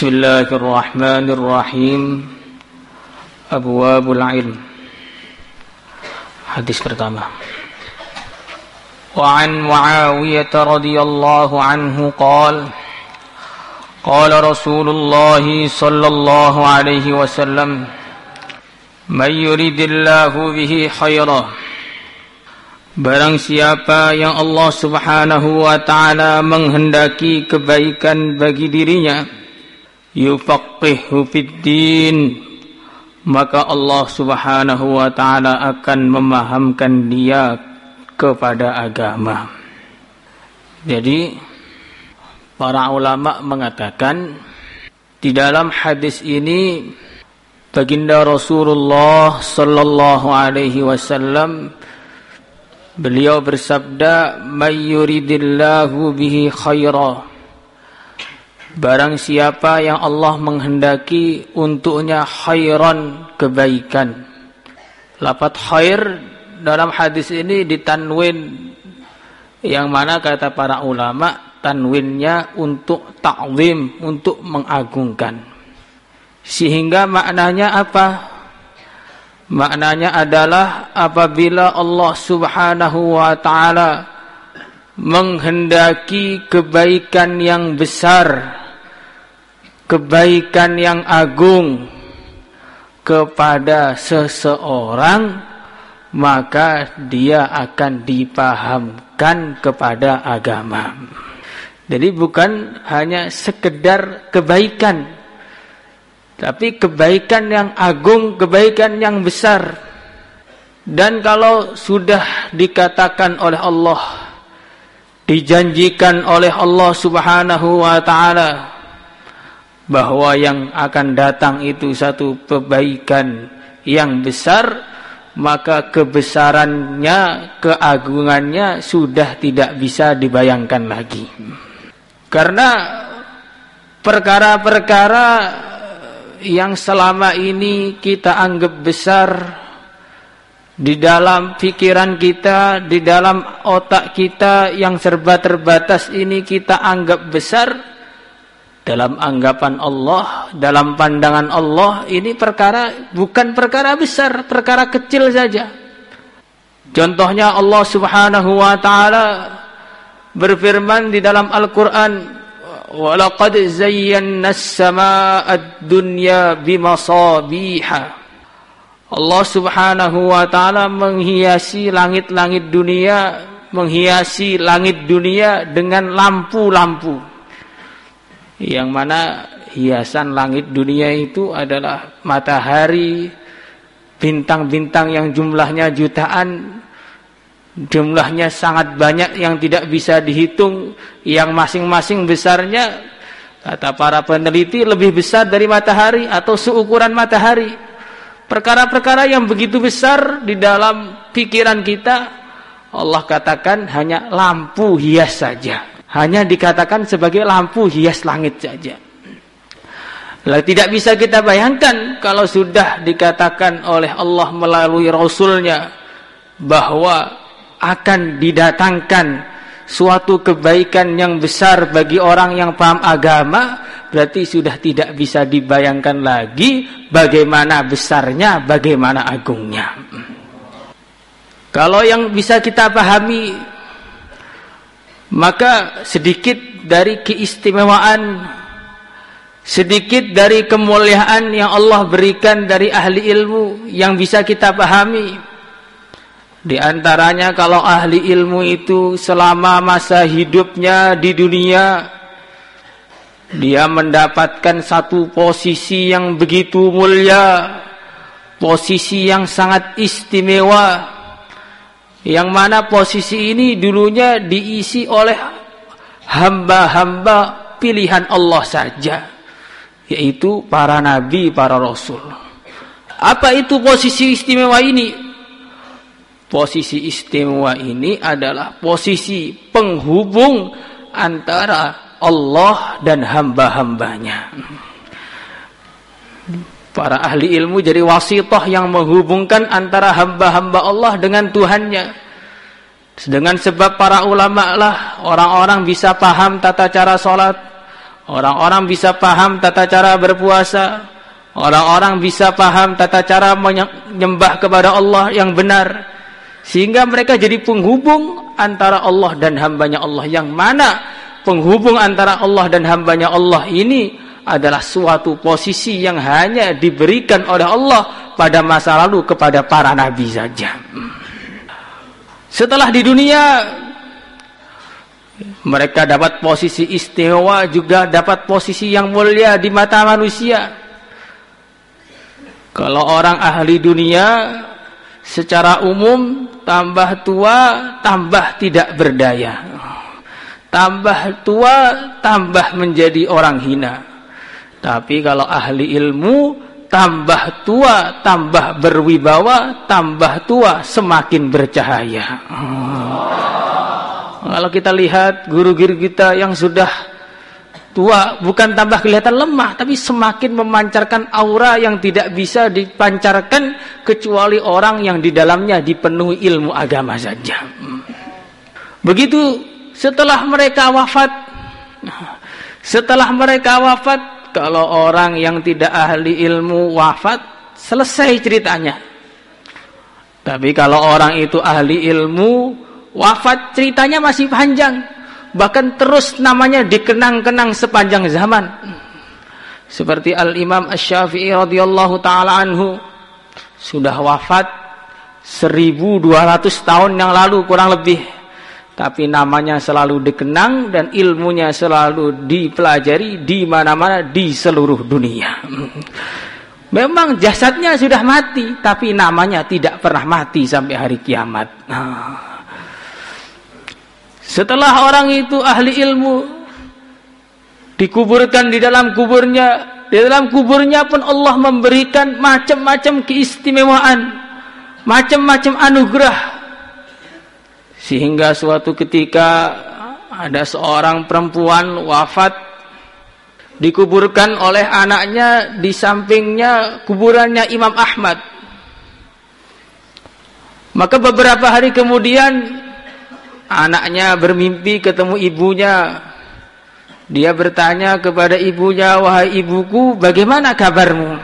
Bismillahirrahmanirrahim. Abwabul ilm. Hadis pertama. Wa an Muawiyah radhiyallahu anhu qala qala Rasulullah sallallahu alaihi wasallam man yuridillahu bihi khairan, barang siapa yang Allah subhanahu wa ta'ala menghendaki kebaikan bagi dirinya, yufaqihu fiddin, maka Allah subhanahu wa ta'ala akan memahamkan dia kepada agama. Jadi para ulama mengatakan di dalam hadis ini baginda Rasulullah sallallahu alaihi wasallam beliau bersabda, may yuridillahu bihi khaira, barang siapa yang Allah menghendaki untuknya khairan, kebaikan. Lafaz khair dalam hadis ini ditanwin, yang mana kata para ulama tanwinnya untuk ta'zim, untuk mengagungkan. Sehingga maknanya apa? Maknanya adalah apabila Allah subhanahu wa ta'ala menghendaki kebaikan yang besar, kebaikan yang agung kepada seseorang, maka dia akan dipahamkan kepada agama. Jadi bukan hanya sekedar kebaikan, tapi kebaikan yang agung, kebaikan yang besar. Dan kalau sudah dikatakan oleh Allah, dijanjikan oleh Allah subhanahu wa ta'ala bahwa yang akan datang itu satu kebaikan yang besar, maka kebesarannya, keagungannya sudah tidak bisa dibayangkan lagi. Karena perkara-perkara yang selama ini kita anggap besar di dalam pikiran kita, di dalam otak kita yang serba terbatas ini kita anggap besar, dalam anggapan Allah, dalam pandangan Allah ini perkara bukan perkara besar, perkara kecil saja. Contohnya Allah subhanahu wa ta'ala berfirman di dalam Al-Quran, walaqad zayyana as-samaa'a ad-dunya bimasabiha. Allah subhanahu wa ta'ala menghiasi langit-langit dunia, menghiasi langit dunia dengan lampu-lampu, yang mana hiasan langit dunia itu adalah matahari, bintang-bintang yang jumlahnya jutaan, jumlahnya sangat banyak yang tidak bisa dihitung, yang masing-masing besarnya kata para peneliti lebih besar dari matahari atau seukuran matahari. Perkara-perkara yang begitu besar di dalam pikiran kita, Allah katakan hanya lampu hias saja, hanya dikatakan sebagai lampu hias langit saja. Lah tidak bisa kita bayangkan kalau sudah dikatakan oleh Allah melalui Rasulnya bahwa akan didatangkan suatu kebaikan yang besar bagi orang yang paham agama, berarti sudah tidak bisa dibayangkan lagi bagaimana besarnya, bagaimana agungnya. Kalau yang bisa kita pahami, maka sedikit dari keistimewaan, sedikit dari kemuliaan yang Allah berikan dari ahli ilmu yang bisa kita pahami. Di antaranya kalau ahli ilmu itu selama masa hidupnya di dunia, dia mendapatkan satu posisi yang begitu mulia, posisi yang sangat istimewa, yang mana posisi ini dulunya diisi oleh hamba-hamba pilihan Allah saja, yaitu para nabi, para rasul. Apa itu posisi istimewa ini? Posisi istimewa ini adalah posisi penghubung antara Allah dan hamba-hambanya. Para ahli ilmu jadi wasithah yang menghubungkan antara hamba-hamba Allah dengan Tuhannya. Dengan sebab para ulama lah orang-orang bisa paham tata cara sholat, Orang-orang bisa paham tata cara berpuasa, orang-orang bisa paham tata cara menyembah kepada Allah yang benar, sehingga mereka jadi penghubung antara Allah dan hambanya Allah, yang mana penghubung antara Allah dan hambanya Allah ini adalah suatu posisi yang hanya diberikan oleh Allah pada masa lalu kepada para nabi saja. Setelah di dunia mereka dapat posisi istimewa, juga dapat posisi yang mulia di mata manusia. Kalau orang ahli dunia secara umum tambah tua tambah tidak berdaya, tambah tua tambah menjadi orang hina. Tapi kalau ahli ilmu, tambah tua tambah berwibawa, tambah tua semakin bercahaya. Kalau kita lihat guru-guru kita yang sudah tua, bukan tambah kelihatan lemah, tapi semakin memancarkan aura yang tidak bisa dipancarkan kecuali orang yang di dalamnya dipenuhi ilmu agama saja. Begitu setelah mereka wafat, kalau orang yang tidak ahli ilmu wafat, selesai ceritanya. Tapi kalau orang itu ahli ilmu wafat, ceritanya masih panjang, bahkan terus namanya dikenang-kenang sepanjang zaman. Seperti Al-Imam Asy-Syafi'i radhiyallahu ta'ala anhu, sudah wafat 1200 tahun yang lalu kurang lebih, tapi namanya selalu dikenang dan ilmunya selalu dipelajari di mana-mana di seluruh dunia. Memang jasadnya sudah mati, tapi namanya tidak pernah mati sampai hari kiamat. Setelah orang itu ahli ilmu dikuburkan di dalam kuburnya pun Allah memberikan macam-macam keistimewaan, macam-macam anugerah, sehingga suatu ketika ada seorang perempuan wafat, dikuburkan oleh anaknya di sampingnya kuburannya Imam Ahmad. Maka beberapa hari kemudian anaknya bermimpi ketemu ibunya. Dia bertanya kepada ibunya, "Wahai ibuku, bagaimana kabarmu?"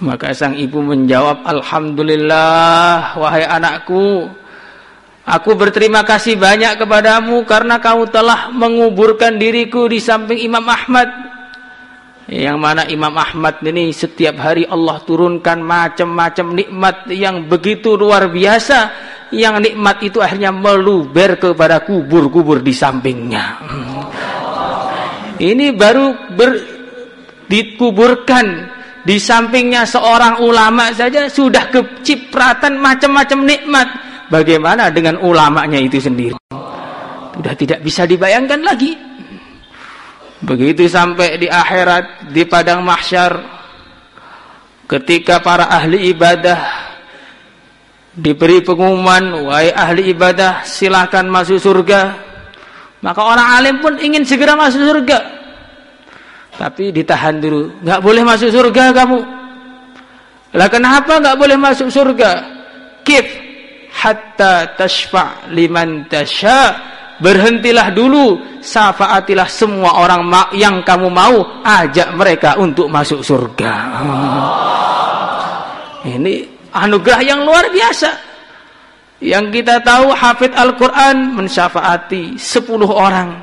Maka sang ibu menjawab, "Alhamdulillah, wahai anakku, aku berterima kasih banyak kepadamu karena kamu telah menguburkan diriku di samping Imam Ahmad." Yang mana Imam Ahmad ini setiap hari Allah turunkan macam-macam nikmat yang begitu luar biasa, yang nikmat itu akhirnya meluber kepada kubur-kubur di sampingnya. Ini baru dikuburkan di sampingnya seorang ulama saja sudah kecipratan macam-macam nikmat. Bagaimana dengan ulamanya itu sendiri? Sudah tidak bisa dibayangkan lagi. Begitu sampai di akhirat, di padang mahsyar, ketika para ahli ibadah diberi pengumuman, "Wahai ahli ibadah, silakan masuk surga." Maka orang alim pun ingin segera masuk surga, tapi ditahan dulu. "Nggak boleh masuk surga kamu." Lah kenapa nggak boleh masuk surga? "Kif hatta tashfa' liman tasha." Berhentilah dulu, syafaatilah semua orang yang kamu mau, ajak mereka untuk masuk surga. Ini anugerah yang luar biasa. Yang kita tahu, hafid Al-Quran mensyafaati 10 orang.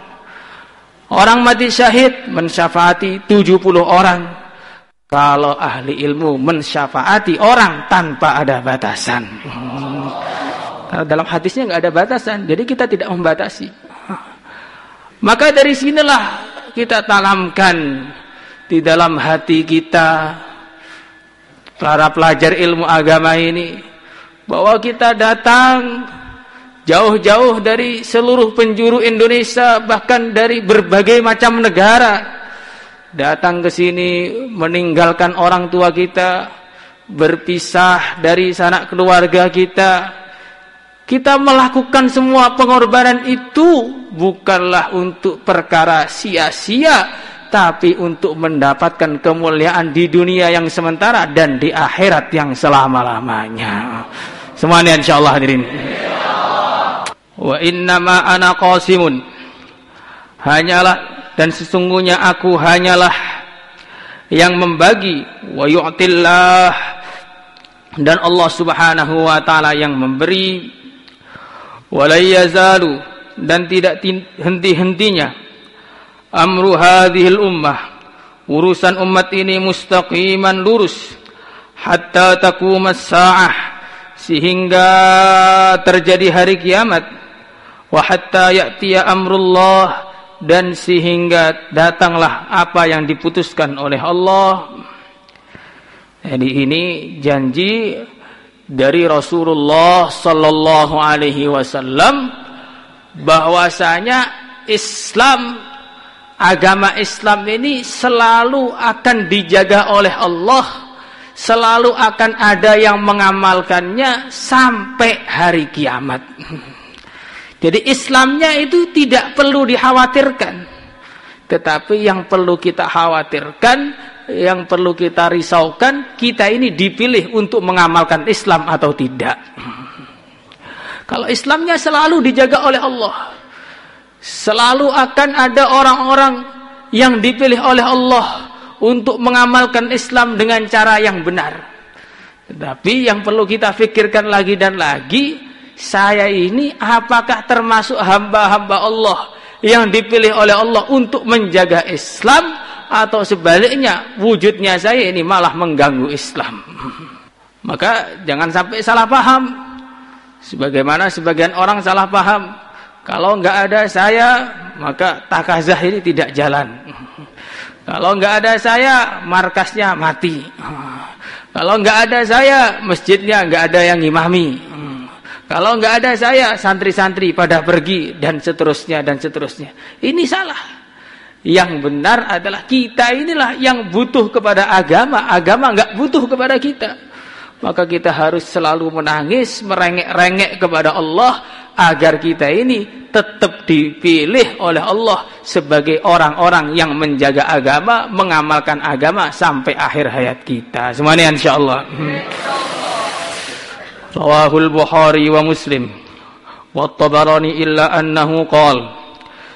Orang mati syahid mensyafaati 70 orang. Kalau ahli ilmu mensyafaati orang tanpa ada batasan. Karena dalam hadisnya nggak ada batasan, jadi kita tidak membatasi. Maka dari sinilah kita tanamkan di dalam hati kita, para pelajar ilmu agama ini, bahwa kita datang jauh-jauh dari seluruh penjuru Indonesia, bahkan dari berbagai macam negara, datang ke sini meninggalkan orang tua kita, berpisah dari sanak keluarga kita. Kita melakukan semua pengorbanan itu bukanlah untuk perkara sia-sia, tapi untuk mendapatkan kemuliaan di dunia yang sementara dan di akhirat yang selama-lamanya. Semuanya insyaallah hadirin. Wa innama ana qasimun. Hanyalah dan sesungguhnya aku hanyalah yang membagi, wa yu'tillah, dan Allah Subhanahu wa taala yang memberi, wa la yazalu, dan tidak henti-hentinya, amru hadhil ummah, urusan umat ini, mustaqiman, lurus, hatta taqumas saah, sehingga terjadi hari kiamat, wa hatta ya'tiya amrullah, dan sehingga datanglah apa yang diputuskan oleh Allah. Jadi ini janji dari Rasulullah sallallahu alaihi wasallam bahwasanya Islam, agama Islam ini selalu akan dijaga oleh Allah, selalu akan ada yang mengamalkannya sampai hari kiamat. Jadi Islamnya itu tidak perlu dikhawatirkan. Tetapi yang perlu kita khawatirkan, yang perlu kita risaukan, kita ini dipilih untuk mengamalkan Islam atau tidak. Kalau Islamnya selalu dijaga oleh Allah, selalu akan ada orang-orang yang dipilih oleh Allah untuk mengamalkan Islam dengan cara yang benar. Tetapi yang perlu kita pikirkan lagi dan lagi, saya ini apakah termasuk hamba-hamba Allah yang dipilih oleh Allah untuk menjaga Islam, atau sebaliknya wujudnya saya ini malah mengganggu Islam. Maka jangan sampai salah paham, sebagaimana sebagian orang salah paham, kalau nggak ada saya maka takazah ini tidak jalan, kalau nggak ada saya markasnya mati, kalau nggak ada saya masjidnya nggak ada yang ngimami, kalau nggak ada saya santri-santri pada pergi, dan seterusnya dan seterusnya. Ini salah. Yang benar adalah kita inilah yang butuh kepada agama, agama nggak butuh kepada kita. Maka kita harus selalu menangis, merengek-rengek kepada Allah agar kita ini tetap dipilih oleh Allah sebagai orang-orang yang menjaga agama, mengamalkan agama sampai akhir hayat kita. Semuanya insyaallah. Rawahul Bukhari wa Muslim wa Tabarani illa annahu qala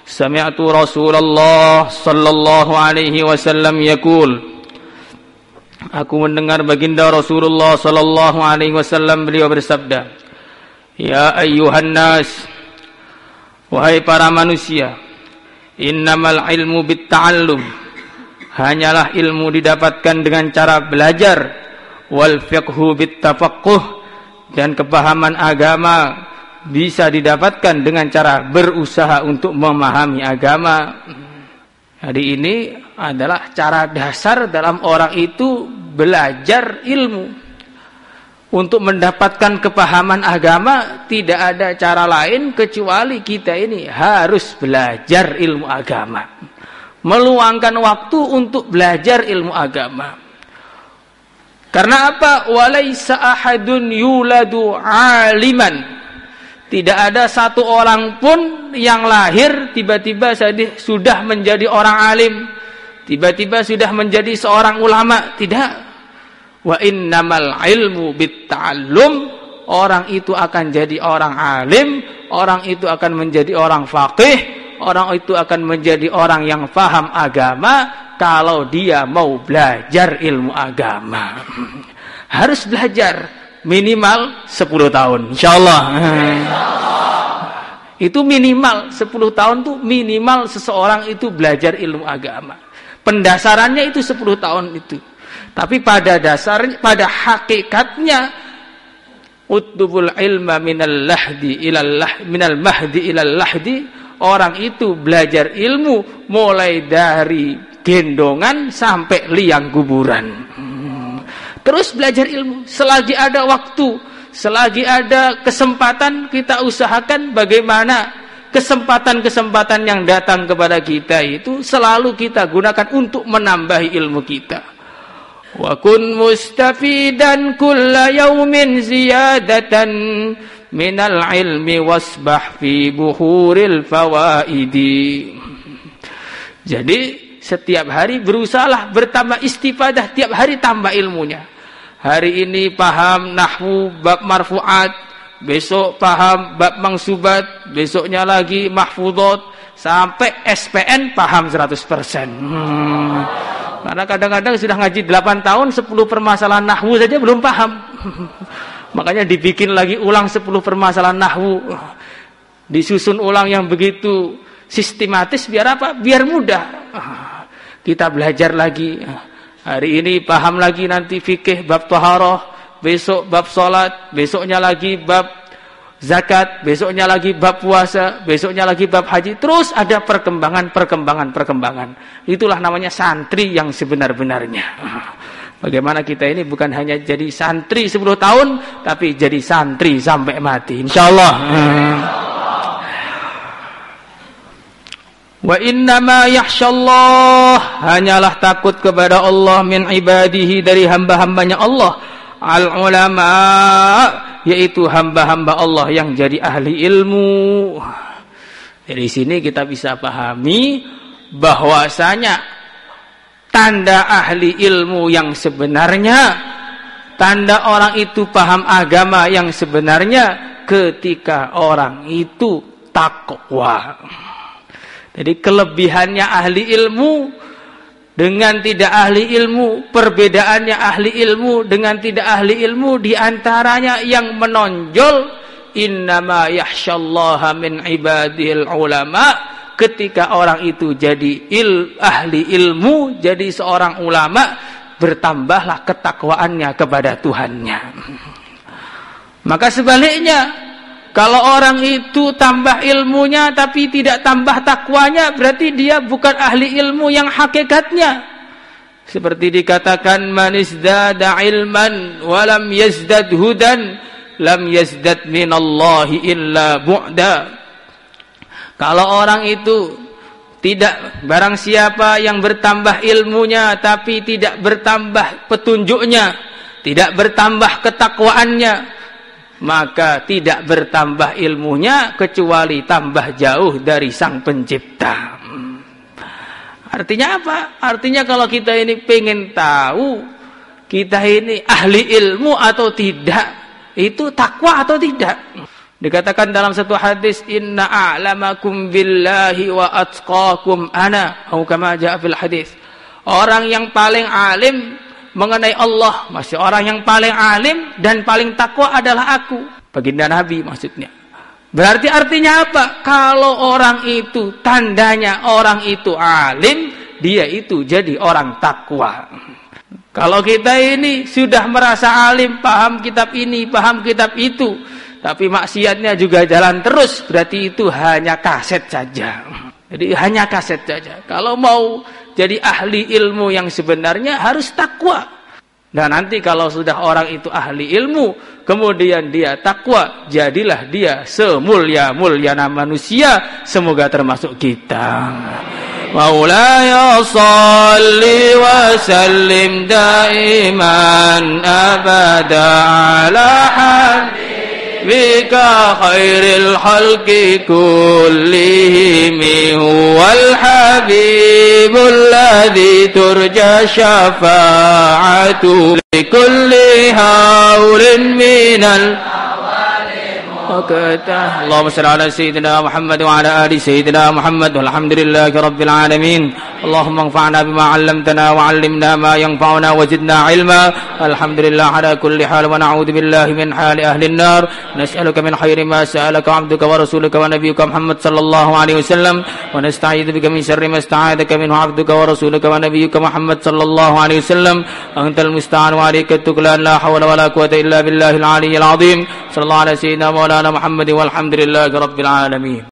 sami'tu Rasulullah sallallahu alaihi wasallam yaqul, aku mendengar baginda Rasulullah sallallahu alaihi wasallam, beliau bersabda, ya ayyuhan nas, wahai para manusia, innamal ilmu bitta'allum, hanyalah ilmu didapatkan dengan cara belajar, wal fiqhu bittafaqquh, dan kepahaman agama bisa didapatkan dengan cara berusaha untuk memahami agama. Jadi ini adalah cara dasar dalam orang itu belajar ilmu. Untuk mendapatkan kepahaman agama tidak ada cara lain kecuali kita ini harus belajar ilmu agama, meluangkan waktu untuk belajar ilmu agama. Karena apa? Walaisa ahadun yuladu aliman. Tidak ada satu orang pun yang lahir tiba-tiba sudah menjadi orang alim, tiba-tiba sudah menjadi seorang ulama. Tidak. Wa innamal ilmu bitta'allum. Orang itu akan jadi orang alim, orang itu akan menjadi orang faqih, orang itu akan menjadi orang yang paham agama kalau dia mau belajar ilmu agama. Harus belajar minimal 10 tahun insyaallah. Itu minimal 10 tahun tuh minimal seseorang itu belajar ilmu agama. Pendasarannya itu 10 tahun itu. Tapi pada dasarnya, pada hakikatnya, utubul ilma minal mahdi ilal lahdi, orang itu belajar ilmu mulai dari gendongan sampai liang kuburan. Terus belajar ilmu selagi ada waktu, selagi ada kesempatan, kita usahakan bagaimana kesempatan-kesempatan yang datang kepada kita itu selalu kita gunakan untuk menambahi ilmu kita. Wa kun mustafidan kulla yaumin ziyadatan minal ilmi wasbah fi buhuril fawaidi. Jadi setiap hari berusahalah bertambah istifadah, tiap hari tambah ilmunya. Hari ini paham nahwu bab marfu'at, besok paham bab mangsubat, besoknya lagi mahfudot, sampai SPN paham 100%. Karena kadang-kadang sudah ngaji 8 tahun 10 permasalahan nahwu saja belum paham. Makanya dibikin lagi ulang 10 permasalahan nahwu. Disusun ulang yang begitu sistematis biar apa? Biar mudah. Kita belajar lagi. Hari ini paham lagi nanti fikih bab taharah, besok bab salat, besoknya lagi bab zakat, besoknya lagi bab puasa, besoknya lagi bab haji. Terus ada perkembangan. Itulah namanya santri yang sebenar-benarnya. Bagaimana kita ini bukan hanya jadi santri 10 tahun, tapi jadi santri sampai mati, insyaallah. Wa innama yakhsyallah, hanyalah takut kepada Allah min ibadihi, dari hamba-hambanya Allah, al ulama, yaitu hamba-hamba Allah yang jadi ahli ilmu. Dari sini kita bisa pahami bahwasanya tanda ahli ilmu yang sebenarnya, tanda orang itu paham agama yang sebenarnya, ketika orang itu takwa. Jadi kelebihannya ahli ilmu dengan tidak ahli ilmu, perbedaannya ahli ilmu dengan tidak ahli ilmu, diantaranya yang menonjol, innama yakhsyallaha min ibadil ulama, ketika orang itu jadi ahli ilmu, jadi seorang ulama, bertambahlah ketakwaannya kepada Tuhannya. Maka sebaliknya, kalau orang itu tambah ilmunya tapi tidak tambah takwanya, berarti dia bukan ahli ilmu yang hakikatnya. Seperti dikatakan, man izdada ilman walam yazdad hudan lam yazdad minallahi illa bu'da. Kalau orang itu tidak, barang siapa yang bertambah ilmunya tapi tidak bertambah petunjuknya, tidak bertambah ketakwaannya, maka tidak bertambah ilmunya kecuali tambah jauh dari Sang Pencipta. Artinya apa? Artinya kalau kita ini pengen tahu kita ini ahli ilmu atau tidak, itu takwa atau tidak. Dikatakan dalam satu hadis, inna a'lamakum billahi wa atqakum ana, atau kama jaa fil hadis. Orang yang paling alim mengenai Allah, masih orang yang paling alim dan paling takwa adalah aku. Baginda Nabi maksudnya. Berarti artinya apa? Kalau orang itu tandanya orang itu alim, dia itu jadi orang takwa. Kalau kita ini sudah merasa alim, paham kitab ini, paham kitab itu, tapi maksiatnya juga jalan terus, berarti itu hanya kaset saja. Jadi hanya kaset saja. Kalau mau jadi ahli ilmu yang sebenarnya harus takwa. Dan nanti kalau sudah orang itu ahli ilmu, kemudian dia takwa, jadilah dia semulia-mulianya manusia. Semoga termasuk kita. Maulaya salli wa sallim daiman abada ala bika khairil khalqi kullihim huwal habibul ladzi turja syafa'atu likulli haulin minal Allahumma salli ala sayyidina Muhammad wa ala ali sayyidina Muhammad walhamdulillahi rabbil alamin. Allahumma anfa'na bima 'allamtana wa 'allimna ma yanfa'una wa zidna 'ilma. Alhamdulillah ala kulli hal wa na'udzu billahi min hali ahli an-nar. Nas'aluka min khairi ma sa'alaka 'abduka wa rasuluka wa nabiyyuka Muhammad sallallahu alaihi wasallam wa nasta'idzu bika min syarri ma sta'adaka minhu 'abduka wa rasuluka wa nabiyyuka Muhammad sallallahu alaihi wasallam. Antal musta'an wa 'alaika tuklan, la hawla wa la quwwata illa billahil 'aliyyil 'azim. Sallallahu alaihi sayyidina Maulana Muhammad walhamdulillahi rabbil alamin.